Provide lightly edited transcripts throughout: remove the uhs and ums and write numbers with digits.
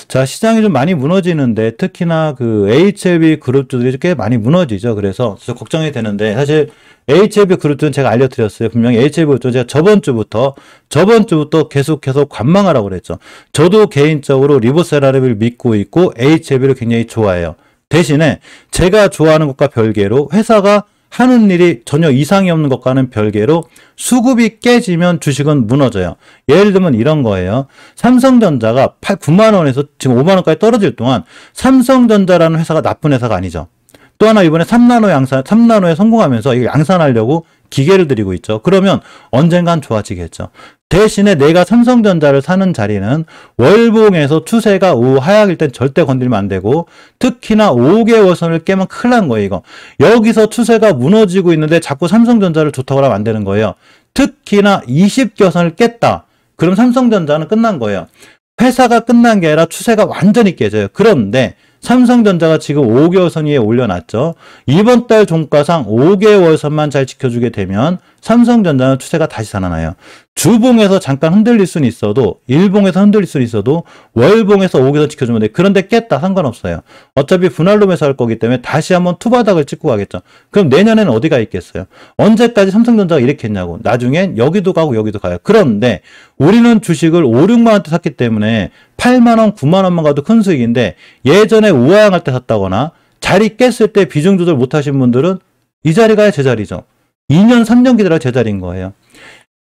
자, 시장이 좀 많이 무너지는데 특히나 그 HLB 그룹주들이 꽤 많이 무너지죠. 그래서 걱정이 되는데 사실 HLB 그룹주는 제가 알려드렸어요. 분명히 HLB 그룹주는 제가 저번 주부터 계속 관망하라고 그랬죠. 저도 개인적으로 리보세라를 믿고 있고 HLB를 굉장히 좋아해요. 대신에 제가 좋아하는 것과 별개로 회사가 하는 일이 전혀 이상이 없는 것과는 별개로 수급이 깨지면 주식은 무너져요. 예를 들면 이런 거예요. 삼성전자가 9만 원에서 지금 5만 원까지 떨어질 동안 삼성전자라는 회사가 나쁜 회사가 아니죠. 또 하나 이번에 3나노에 성공하면서 이거 양산하려고 기계를 들이고 있죠. 그러면 언젠간 좋아지겠죠. 대신에 내가 삼성전자를 사는 자리는 월봉에서 추세가 우하약일 땐 절대 건들면 안 되고 특히나 5개월 선을 깨면 큰일 난 거예요. 이거. 여기서 추세가 무너지고 있는데 자꾸 삼성전자를 좋다고 하면 안 되는 거예요. 특히나 20개월 선을 깼다. 그럼 삼성전자는 끝난 거예요. 회사가 끝난 게 아니라 추세가 완전히 깨져요. 그런데 삼성전자가 지금 5개월선 위에 올려놨죠. 이번 달 종가상 5개월선만 잘 지켜주게 되면 삼성전자는 추세가 다시 살아나요. 주봉에서 잠깐 흔들릴 수는 있어도 일봉에서 흔들릴 수는 있어도 월봉에서 5개월선 지켜주면 돼. 그런데 깼다 상관없어요. 어차피 분할로 매수할 거기 때문에 다시 한번 투바닥을 찍고 가겠죠. 그럼 내년에는 어디가 있겠어요? 언제까지 삼성전자가 이렇게 했냐고. 나중엔 여기도 가고 여기도 가요. 그런데 우리는 주식을 5, 6만 원대 샀기 때문에 8만 원, 9만 원만 가도 큰 수익인데 예전에 우하향할 때 샀다거나 자리 깼을 때 비중 조절 못 하신 분들은 이 자리가 제 자리죠. 2년, 3년 기다려 제 자리인 거예요.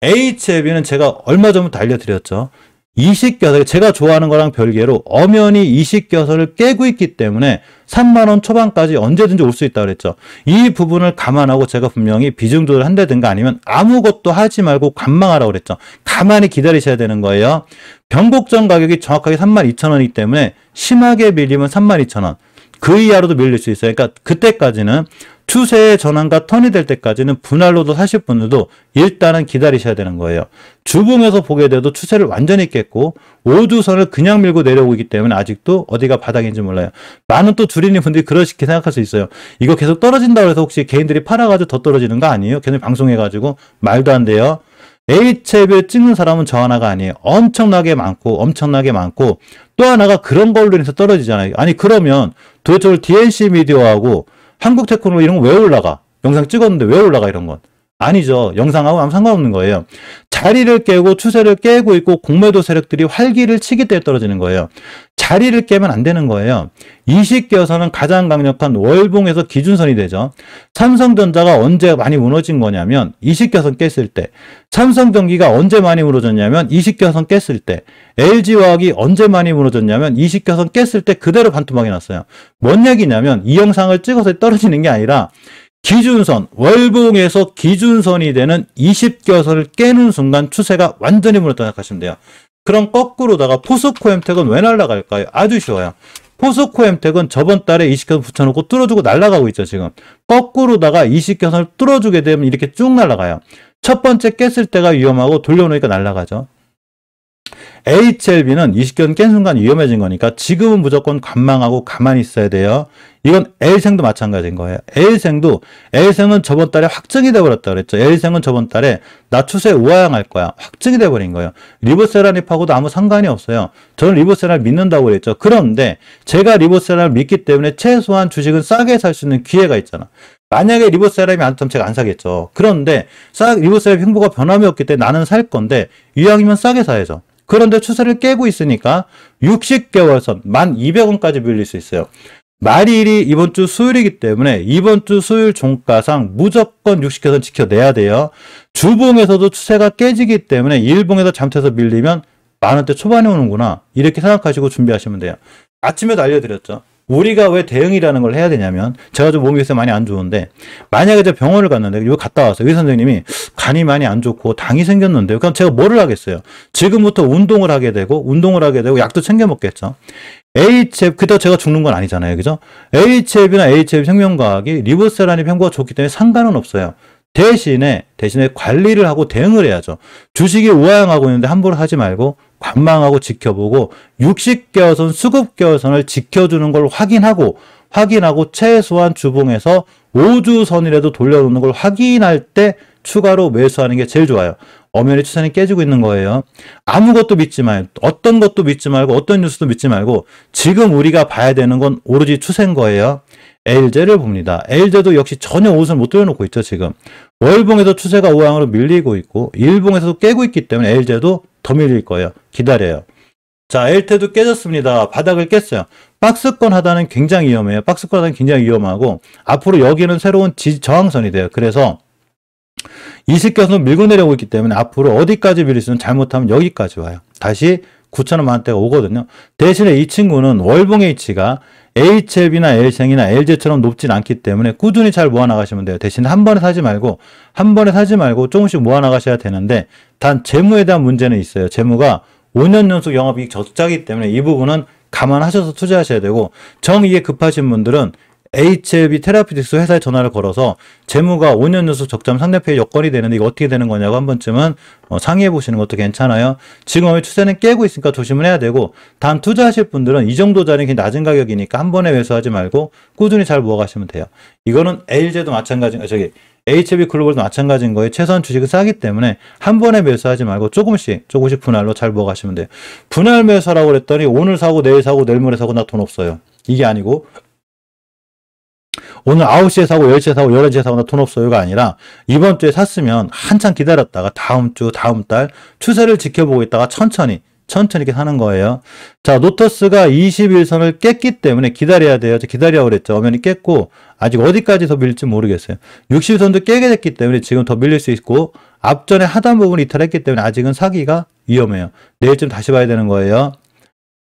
HLB는 제가 얼마 전부터 알려드렸죠. 이식겨설, 제가 좋아하는 거랑 별개로 엄연히 이식겨설을 깨고 있기 때문에 3만 원 초반까지 언제든지 올 수 있다고 그랬죠. 이 부분을 감안하고 제가 분명히 비중 조절을 한다든가 아니면 아무것도 하지 말고 관망하라고 그랬죠. 가만히 기다리셔야 되는 거예요. 변곡점 가격이 정확하게 32,000원이기 때문에 심하게 밀리면 32,000원. 그 이하로도 밀릴 수 있어요. 그러니까 그때까지는 추세의 전환과 턴이 될 때까지는 분할로도 사실 분들도 일단은 기다리셔야 되는 거예요. 주봉에서 보게 돼도 추세를 완전히 깼고 5주선을 그냥 밀고 내려오고 있기 때문에 아직도 어디가 바닥인지 몰라요. 많은 또 주린이 분들이 그렇게 생각할 수 있어요. 이거 계속 떨어진다고 해서 혹시 개인들이 팔아가지고 더 떨어지는 거 아니에요? 걔네 방송해가지고 말도 안 돼요. HLB를 찍는 사람은 저 하나가 아니에요. 엄청나게 많고 또 하나가 그런 걸로 인해서 떨어지잖아요. 아니 그러면 도대체 오늘 DNC 미디어하고 한국테크노 이런 거 왜 올라가? 영상 찍었는데 왜 올라가 이런 건? 아니죠. 영상하고 아무 상관없는 거예요. 자리를 깨고 추세를 깨고 있고 공매도 세력들이 활기를 치기 때문에 떨어지는 거예요. 자리를 깨면 안 되는 거예요. 이식겨선은 가장 강력한 월봉에서 기준선이 되죠. 삼성전자가 언제 많이 무너진 거냐면 이식겨선 깼을 때, 삼성전기가 언제 많이 무너졌냐면 이식겨선 깼을 때, LG화학이 언제 많이 무너졌냐면 이식겨선 깼을 때 그대로 반토막이 났어요. 뭔 얘기냐면 이 영상을 찍어서 떨어지는 게 아니라 기준선, 월봉에서 기준선이 되는 20개선을 깨는 순간 추세가 완전히 무너졌다고 생각하시면 돼요. 그럼 거꾸로다가 포스코엠텍은 왜 날아갈까요? 아주 쉬워요. 포스코엠텍은 저번 달에 20개선 붙여놓고 뚫어주고 날아가고 있죠, 지금. 거꾸로다가 20개선을 뚫어주게 되면 이렇게 쭉 날아가요. 첫 번째 깼을 때가 위험하고 돌려놓으니까 날아가죠. HLB는 20개선 깬 순간 위험해진 거니까 지금은 무조건 관망하고 가만히 있어야 돼요. 이건 L생도 마찬가지인 거예요. L생은 저번 달에 확정이 돼버렸다 그랬죠. L생은 저번 달에 나 추세 우하향할 거야. 확정이 돼버린 거예요. 리보세라닙하고도 아무 상관이 없어요. 저는 리보세라를 믿는다고 그랬죠. 그런데 제가 리보세라를 믿기 때문에 최소한 주식은 싸게 살 수 있는 기회가 있잖아. 만약에 리보세라임이 안 뜨면 제가 안 사겠죠. 그런데 리보세라임 횡보가 변함이 없기 때문에 나는 살 건데 이왕이면 싸게 사야죠. 그런데 추세를 깨고 있으니까 60개월선 1,200원까지 밀릴 수 있어요. 말일이 이번 주 수요일이기 때문에 이번 주 수요일 종가상 무조건 60개선 지켜내야 돼요. 주봉에서도 추세가 깨지기 때문에 일봉에서 잘못해서 밀리면 만원대 초반에 오는구나 이렇게 생각하시고 준비하시면 돼요. 아침에도 알려드렸죠. 우리가 왜 대응이라는 걸 해야 되냐면 제가 좀 몸이 요새 많이 안 좋은데 만약에 제가 병원을 갔는데 이거 갔다 와서 의사 선생님이 간이 많이 안 좋고 당이 생겼는데요. 그럼 제가 뭐를 하겠어요? 지금부터 운동을 하게 되고 약도 챙겨 먹겠죠. 그때 제가 죽는 건 아니잖아요. 그죠? HLB나 HLB 생명과학이 리보세라닙 횡보가 좋기 때문에 상관은 없어요. 대신에 관리를 하고 대응을 해야죠. 주식이 우하향하고 있는데 함부로 하지 말고 관망하고 지켜보고 60개월선, 수급개월선을 지켜주는 걸 확인하고 최소한 주봉에서 5주선이라도 돌려놓는 걸 확인할 때 추가로 매수하는 게 제일 좋아요. 엄연히 추세는 깨지고 있는 거예요. 아무것도 믿지 말고, 어떤 것도 믿지 말고, 어떤 뉴스도 믿지 말고, 지금 우리가 봐야 되는 건 오로지 추세인 거예요. LG를 봅니다. LG도 역시 전혀 옷을 못 돌려놓고 있죠, 지금. 월봉에서 추세가 우항으로 밀리고 있고, 일봉에서도 깨고 있기 때문에 LG도 더 밀릴 거예요. 기다려요. 자, LT도 깨졌습니다. 바닥을 깼어요. 박스권 하단은 굉장히 위험해요. 박스권 하단은 굉장히 위험하고, 앞으로 여기는 새로운 저항선이 돼요. 그래서 이식겨서는 밀고 내려오고 있기 때문에 앞으로 어디까지 밀릴 수는 잘못하면 여기까지 와요. 다시 9,000원만대가 오거든요. 대신에 이 친구는 월봉 H가 HLB나 L생이나 LG처럼 높진 않기 때문에 꾸준히 잘 모아나가시면 돼요. 대신 한 번에 사지 말고 조금씩 모아나가셔야 되는데, 단 재무에 대한 문제는 있어요. 재무가 5년 연속 영업이익 적자이기 때문에 이 부분은 감안하셔서 투자하셔야 되고, 정이익에 급하신 분들은 HLB 테라피틱스 회사에 전화를 걸어서 재무가 5년 연속 적자면 상대편의 여건이 되는데 이거 어떻게 되는 거냐고 한 번쯤은 상의해 보시는 것도 괜찮아요. 지금의 추세는 깨고 있으니까 조심을 해야 되고, 단 투자하실 분들은 이 정도 자리는 굉장히 낮은 가격이니까 한 번에 매수하지 말고 꾸준히 잘 모아가시면 돼요. 이거는 LG도 마찬가지인 HLB 글로벌도 마찬가지인 거예요. 최소한 주식은 싸기 때문에 한 번에 매수하지 말고 조금씩 분할로 잘 모아가시면 돼요. 분할 매수하라고 그랬더니 오늘 사고 내일 사고 내일 모레 사고 나 돈 없어요. 이게 아니고 오늘 9시에 사고 10시에 사고 11시에 사고 나 돈 없어요가 아니라 이번 주에 샀으면 한참 기다렸다가 다음 주 다음 달 추세를 지켜보고 있다가 천천히 이렇게 사는 거예요. 자, 노터스가 21선을 깼기 때문에 기다려야 돼요. 기다리라고 그랬죠. 엄연히 깼고 아직 어디까지 더 밀릴지 모르겠어요. 60선도 깨게 됐기 때문에 지금 더 밀릴 수 있고, 앞전에 하단 부분 이탈했기 때문에 아직은 사기가 위험해요. 내일쯤 다시 봐야 되는 거예요.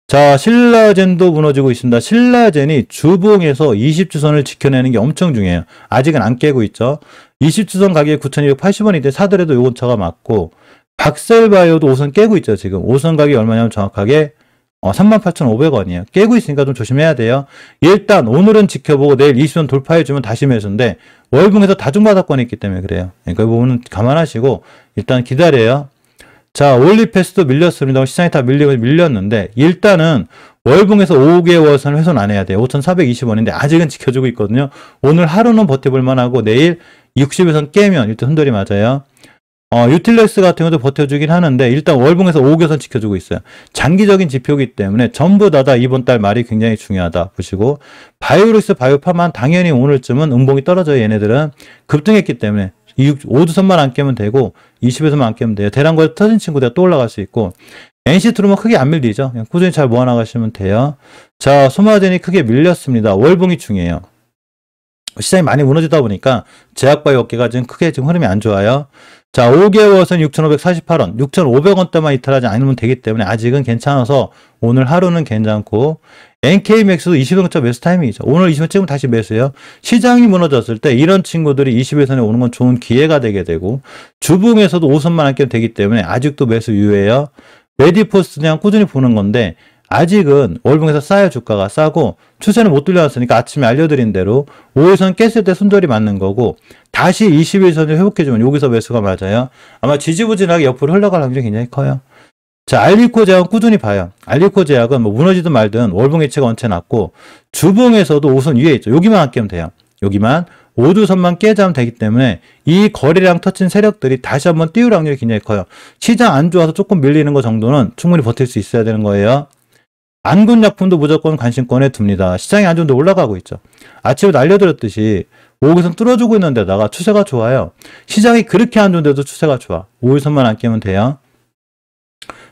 자, 신라젠도 무너지고 있습니다. 신라젠이 주봉에서 20주선을 지켜내는 게 엄청 중요해요. 아직은 안 깨고 있죠. 20주선 가격이 9,280원인데 사더라도 요건 차가 맞고, 박셀바이오도 5선 깨고 있죠. 지금 5선 가격이 얼마냐면 정확하게 38,500원이에요. 깨고 있으니까 좀 조심해야 돼요. 일단 오늘은 지켜보고 내일 20선 돌파해주면 다시 매수인데 월봉에서 다중바닥권이 있기 때문에 그래요. 그러니까 이 부분은 감안하시고 일단 기다려요. 자, 올리패스도 밀렸습니다. 시장이 다 밀렸는데 일단은 월봉에서 5개월 선 훼손 안 해야 돼요. 5,420원인데 아직은 지켜주고 있거든요. 오늘 하루는 버텨볼 만하고 내일 60일선 깨면 일단 흔들이 맞아요. 유틸렉스 같은 것도 버텨주긴 하는데 일단 월봉에서 5개선 지켜주고 있어요. 장기적인 지표이기 때문에 전부 다 이번 달 말이 굉장히 중요하다 보시고, 바이오릭스 바이오파만 당연히 오늘쯤은 음봉이 떨어져요. 얘네들은 급등했기 때문에 5주선만 안 깨면 되고 20에서만 안 깨면 돼요. 대량거래 터진 친구들이 또 올라갈 수 있고, NC트루먼 크게 안 밀리죠. 그냥 꾸준히 잘 모아나가시면 돼요. 자, 소마젠이 크게 밀렸습니다. 월봉이 중요해요. 시장이 많이 무너지다 보니까 제약바이오 업계가 지금 크게 흐름이 안 좋아요. 자, 5개월선 6,548원, 6,500원대만 이탈하지 않으면 되기 때문에 아직은 괜찮아서 오늘 하루는 괜찮고, NK맥스도 20원짜 매수 타이밍이죠. 오늘 20원 찍으면 다시 매수해요. 시장이 무너졌을 때 이런 친구들이 21선에 오는 건 좋은 기회가 되게 되고, 주봉에서도 5선만 안 깨면 되기 때문에 아직도 매수 유예요. 메디포스 그냥 꾸준히 보는 건데 아직은 월봉에서 싸요. 주가가 싸고 추세는 못 돌려놨으니까 아침에 알려드린 대로 5일선 깼을 때 손절이 맞는 거고, 다시 21선을 회복해주면 여기서 매수가 맞아요. 아마 지지부진하게 옆으로 흘러갈 확률이 굉장히 커요. 자, 알리코 제약은 꾸준히 봐요. 알리코 제약은 뭐 무너지든 말든 월봉 해체가 원체 낮고, 주봉에서도 5선 위에 있죠. 여기만 안 깨면 돼요. 여기만 5주선만 깨자면 되기 때문에 이 거래량 터친 세력들이 다시 한번 띄울 확률이 굉장히 커요. 시장 안 좋아서 조금 밀리는 거 정도는 충분히 버틸 수 있어야 되는 거예요. 안군약품도 무조건 관심권에 둡니다. 시장이 안 좋은데 올라가고 있죠. 아침에 알려드렸듯이 5일선 뚫어주고 있는 데다가 추세가 좋아요. 시장이 그렇게 안 좋은데도 추세가 좋아. 5일선만 안 깨면 돼요.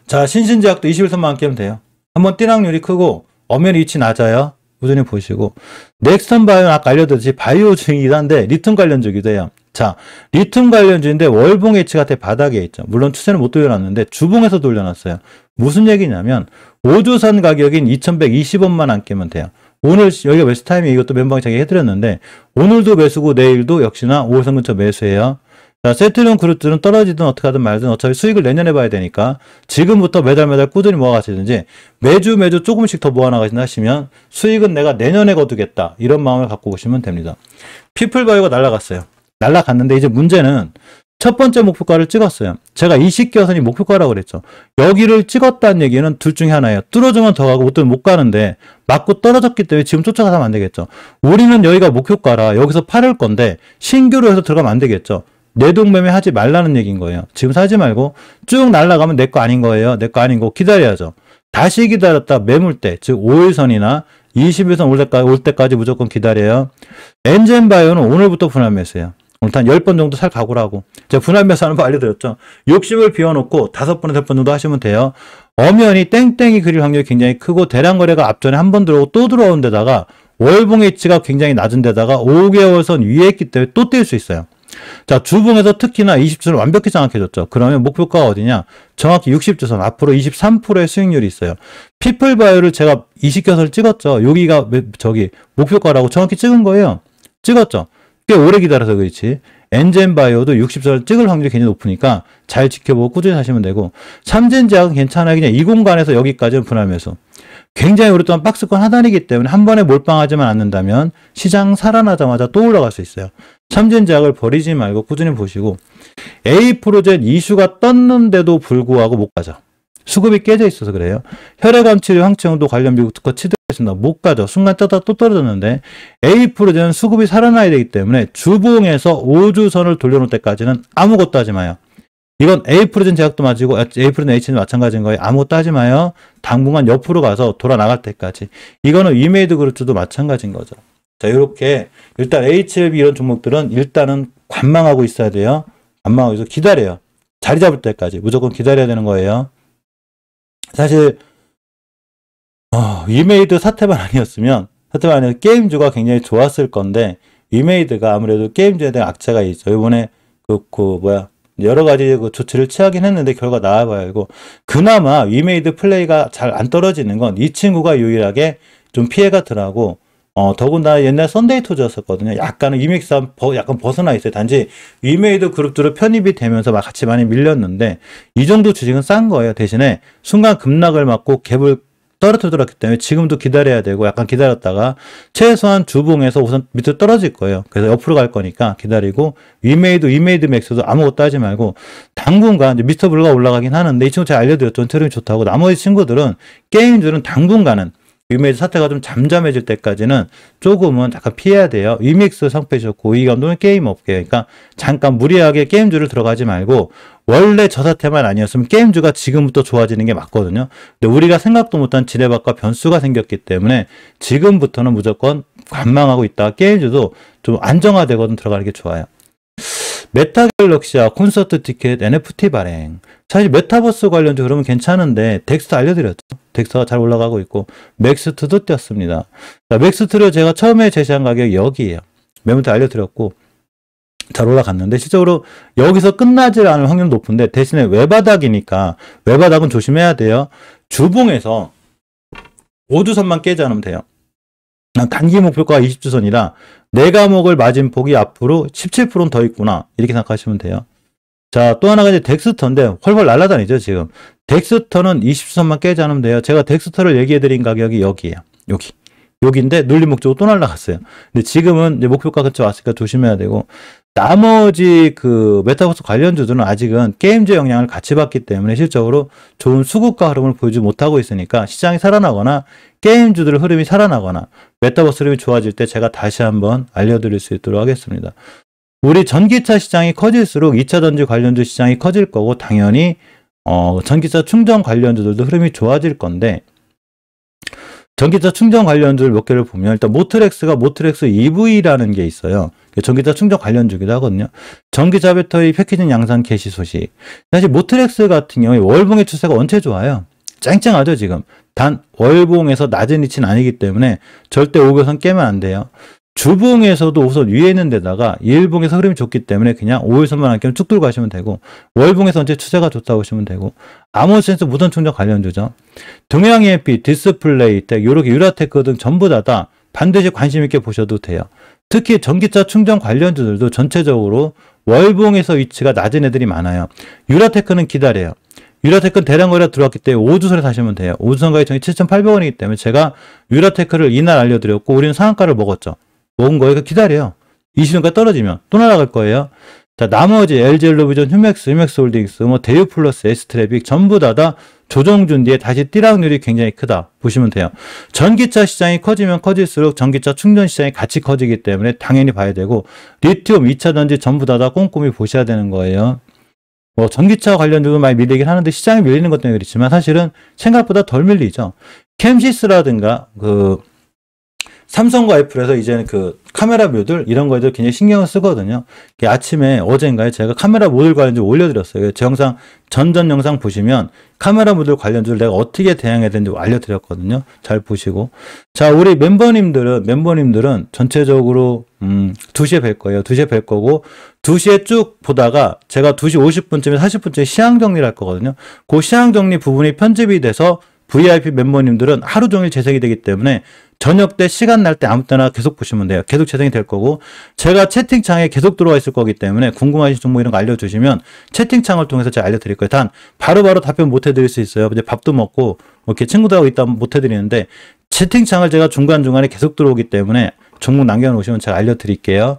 자, 신신제약도 21선만 안 깨면 돼요. 한번 뛸 확률이 크고 엄연히 위치 낮아요. 꾸준히 보시고, 넥스턴 바이오는 아까 알려드렸듯이 바이오 중이기도 한데 리튬 관련주기도 해요. 자, 리튬 관련주인데 월봉 H가 바닥에 있죠. 물론 추세는 못 돌려놨는데 주봉에서 돌려놨어요. 무슨 얘기냐면 5주선 가격인 2,120원만 안 깨면 돼요. 오늘 여기가 매수 타이밍, 이것도 멤버가 자기 해드렸는데 오늘도 매수고 내일도 역시나 5선 근처 매수해요. 자, 세트령 그룹들은 떨어지든 어떻게 하든 말든 어차피 수익을 내년에 봐야 되니까 지금부터 매달 꾸준히 모아가시든지 매주 조금씩 더 모아나가신다 하시면 수익은 내가 내년에 거두겠다, 이런 마음을 갖고 오시면 됩니다. 피플바이오가 날아갔어요. 날아갔는데 이제 문제는 첫 번째 목표가를 찍었어요. 제가 20개선이 목표가라고 그랬죠. 여기를 찍었다는 얘기는 둘 중에 하나예요. 뚫어주면 더 가고 못 뚫으면 못 가는데 맞고 떨어졌기 때문에 지금 쫓아가면 안 되겠죠. 우리는 여기가 목표가라 여기서 팔을 건데 신규로 해서 들어가면 안 되겠죠. 내동매매 하지 말라는 얘기인 거예요. 지금 사지 말고 쭉 날아가면 내 거 아닌 거예요. 내 거 아닌 거 기다려야죠. 다시 기다렸다 매물대, 즉 5일선이나 21선 올 때까지 무조건 기다려요. 엔젠바이오는 오늘부터 분할 매수예요. 오늘 한 10번 정도 살 각오라고. 제가 분할 매수하는 거 알려드렸죠. 욕심을 비워놓고 5번, 6번 정도 하시면 돼요. 엄연히 땡땡이 그릴 확률이 굉장히 크고 대량 거래가 앞전에 한 번 들어오고 또 들어오는 데다가 월봉 H가 굉장히 낮은 데다가 5개월선 위에 있기 때문에 또 뛸 수 있어요. 자, 주봉에서 특히나 20주선을 완벽히 장악해줬죠. 그러면 목표가가 어디냐? 정확히 60주선, 앞으로 23%의 수익률이 있어요. 피플바이오를 제가 20개선을 찍었죠. 여기가 목표가라고 정확히 찍은 거예요. 찍었죠. 꽤 오래 기다려서 그렇지. 엔젠바이오도 60주선을 찍을 확률이 굉장히 높으니까 잘 지켜보고 꾸준히 하시면 되고, 삼진제약은 괜찮아요. 그냥 이 공간에서 여기까지는 분할 매수. 굉장히 오랫동안 박스권 하단이기 때문에 한 번에 몰빵하지만 않는다면 시장 살아나자마자 또 올라갈 수 있어요. 삼진제약을 버리지 말고 꾸준히 보시고, 에이프로젠 이슈가 떴는데도 불구하고 못 가죠. 수급이 깨져 있어서 그래요. 혈액암 치료 항체온도 관련 미국 특허 취득했습니다. 못 가죠. 순간 떴다 또 떨어졌는데, 에이프로젠은 수급이 살아나야 되기 때문에 주봉에서 5주선을 돌려놓을 때까지는 아무것도 하지 마요. 이건 에이프로젠 제약도 맞고 에이프로젠 H는 마찬가지인 거예요. 아무것도 하지 마요. 당분간 옆으로 가서 돌아 나갈 때까지. 이거는 위메이드 그룹도 마찬가지인 거죠. 자, 이렇게 일단 HLB 이런 종목들은 일단은 관망하고 있어야 돼요. 관망하고 있어 기다려요. 자리 잡을 때까지 무조건 기다려야 되는 거예요. 사실 위메이드 사태만 아니었으면 게임주가 굉장히 좋았을 건데, 위메이드가 아무래도 게임주에 대한 악재가 있죠. 이번에 여러 가지 조치를 취하긴 했는데 결과 나와봐야 알고, 그나마 위메이드 플레이가 잘 안 떨어지는 건 이 친구가 유일하게 좀 피해가 덜하고, 더군다나 옛날 썬데이 토즈였었거든요. 약간은 이믹스 약간 벗어나 있어요. 단지 위메이드 그룹들로 편입이 되면서 같이 많이 밀렸는데, 이 정도 주식은 싼 거예요. 대신에 순간 급락을 맞고 갭을 떨어뜨렸기 때문에 지금도 기다려야 되고, 약간 기다렸다가 최소한 주봉에서 우선 밑으로 떨어질 거예요. 그래서 옆으로 갈 거니까 기다리고, 위메이드 맥스도 아무것도 하지 말고, 당분간 이제 미스터 블루가 올라가긴 하는데, 이 친구 제가 알려드렸죠. 트림이 좋다고. 나머지 친구들은, 게임들은 당분간은 위메이드 사태가 좀 잠잠해질 때까지는 조금은 약간 피해야 돼요. 위믹스 상패 좋고, 이 감독은 게임 업계. 그러니까 잠깐 무리하게 게임주를 들어가지 말고, 원래 저 사태만 아니었으면 게임주가 지금부터 좋아지는 게 맞거든요. 근데 우리가 생각도 못한 지뢰밭과 변수가 생겼기 때문에 지금부터는 무조건 관망하고 있다가 게임주도 좀 안정화되거든 들어가는 게 좋아요. 메타갤럭시와 콘서트 티켓, NFT 발행. 사실 메타버스 관련주 그러면 괜찮은데, 덱스터 알려드렸죠. 덱스터가 잘 올라가고 있고, 맥스트도 뛰었습니다. 자, 맥스트를 제가 처음에 제시한 가격이 여기에요. 매물대 알려드렸고, 잘 올라갔는데, 실적으로 여기서 끝나지 않을 확률은 높은데, 대신에 외바닥이니까, 외바닥은 조심해야 돼요. 주봉에서 5주선만 깨지 않으면 돼요. 단기 목표가 20주선이라 내가 먹을 마진폭이 앞으로 17%는 더 있구나, 이렇게 생각하시면 돼요. 자, 또 하나가 이제 덱스터인데 훨훨 날아다니죠. 지금 덱스터는 20주선만 깨지 않으면 돼요. 제가 덱스터를 얘기해드린 가격이 여기에요. 여기인데 눌림 목적으로 또 날아갔어요. 근데 지금은 이제 목표가 근처 왔으니까 조심해야 되고, 나머지 그 메타버스 관련주들은 아직은 게임즈 영향을 같이 받기 때문에 실적으로 좋은 수급과 흐름을 보여주지 못하고 있으니까, 시장이 살아나거나 게임주들의 흐름이 살아나거나 메타버스 흐름이 좋아질 때 제가 다시 한번 알려드릴 수 있도록 하겠습니다. 우리 전기차 시장이 커질수록 2차 전지 관련주 시장이 커질 거고, 당연히 전기차 충전 관련주들도 흐름이 좋아질 건데, 전기차 충전 관련주를 몇 개를 보면, 일단 모트렉스가 모트렉스 EV라는 게 있어요. 전기차 충전 관련주기도 하거든요. 전기차 배터리 패키징 양산 개시 소식. 사실 모트렉스 같은 경우에 월봉의 추세가 원체 좋아요. 짱짱하죠 지금. 단 월봉에서 낮은 위치는 아니기 때문에 절대 5개선 깨면 안 돼요. 주봉에서도 우선 위에 있는 데다가 일봉에서 흐름이 좋기 때문에 그냥 5일선만 안 깨면 쭉 들고 가시면 되고, 월봉에서 언제 추세가 좋다고 보시면 되고, 아모센스 무선 충전 관련주죠. 동양 EMP, 디스플레이, 이렇게 유라테크 등 전부 다 반드시 관심 있게 보셔도 돼요. 특히 전기차 충전 관련주들도 전체적으로 월봉에서 위치가 낮은 애들이 많아요. 유라테크는 기다려요. 유라테크는 대량 거래가 들어왔기 때문에 5주선에 사시면 돼요. 5주선 가격이 7,800원이기 때문에 제가 유라테크를 이날 알려드렸고, 우리는 상한가를 먹었죠. 먹은 거예요. 기다려요. 20년까지 떨어지면 또 날아갈 거예요. 자, 나머지 LG엘로비전, 휴맥스 홀딩스, 대유플러스, S트래빅 전부 다 조정 준 뒤에 다시 띠락률이 굉장히 크다 보시면 돼요. 전기차 시장이 커지면 커질수록 전기차 충전 시장이 같이 커지기 때문에 당연히 봐야 되고, 리튬, 2차 전지 전부 다 꼼꼼히 보셔야 되는 거예요. 뭐 전기차 관련주도 많이 밀리긴 하는데 시장이 밀리는 것 때문에 그렇지만 사실은 생각보다 덜 밀리죠. 캠시스라든가 삼성과 애플에서 이제는 카메라 모듈 이런 거에도 굉장히 신경을 쓰거든요. 아침에 어젠가에 제가 카메라 모듈 관련주 올려드렸어요. 제 영상 전전 영상 보시면 카메라 모듈 관련주를 내가 어떻게 대응해야 되는지 알려드렸거든요. 잘 보시고. 자, 우리 멤버님들은 전체적으로 2시에 뵐 거예요. 2시에 뵐 거고 2시에 쭉 보다가 제가 2시 50분쯤에 40분쯤에 시황 정리를 할 거거든요. 그 시황 정리 부분이 편집이 돼서 VIP 멤버님들은 하루 종일 재생이 되기 때문에 저녁 때 시간 날 때 아무 때나 계속 보시면 돼요. 계속 재생이 될 거고, 제가 채팅창에 계속 들어와 있을 거기 때문에 궁금하신 정보 이런 거 알려주시면 채팅창을 통해서 제가 알려드릴 거예요. 단 바로바로 답변 못 해드릴 수 있어요. 이제 밥도 먹고 이렇게 친구들하고 있다 못 해드리는데 채팅창을 제가 중간중간에 계속 들어오기 때문에 종목 남겨놓으시면 제가 알려드릴게요.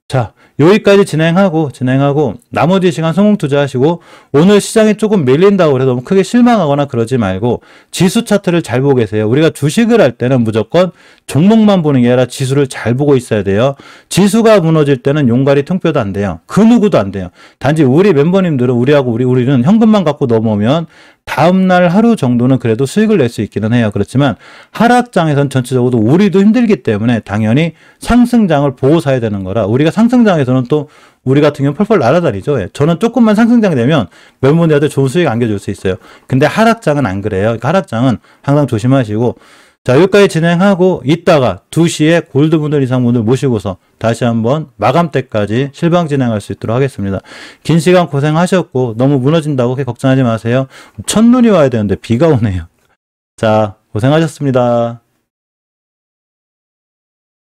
자, 여기까지 진행하고 나머지 시간 성공 투자하시고, 오늘 시장이 조금 밀린다고 해서 너무 크게 실망하거나 그러지 말고 지수 차트를 잘 보고 계세요. 우리가 주식을 할 때는 무조건 종목만 보는 게 아니라 지수를 잘 보고 있어야 돼요. 지수가 무너질 때는 용가리 통뼈도 안 돼요. 그 누구도 안 돼요. 단지 우리 멤버님들은 우리는 현금만 갖고 넘어오면 다음날 하루 정도는 그래도 수익을 낼 수 있기는 해요. 그렇지만 하락장에선 전체적으로 우리도 힘들기 때문에 당연히 상승장을 보고 사야 되는 거라, 우리가 상승장에서는 또 우리 같은 경우는 펄펄 날아다니죠. 저는 조금만 상승장이 되면 멤버들한테 좋은 수익 안겨줄 수 있어요. 근데 하락장은 안 그래요. 그러니까 하락장은 항상 조심하시고, 자, 여기까지 진행하고 이따가 2시에 골드분들 이상분들 모시고서 다시 한번 마감 때까지 실방 진행할 수 있도록 하겠습니다. 긴 시간 고생하셨고 너무 무너진다고 그렇게 걱정하지 마세요. 첫눈이 와야 되는데 비가 오네요. 자, 고생하셨습니다.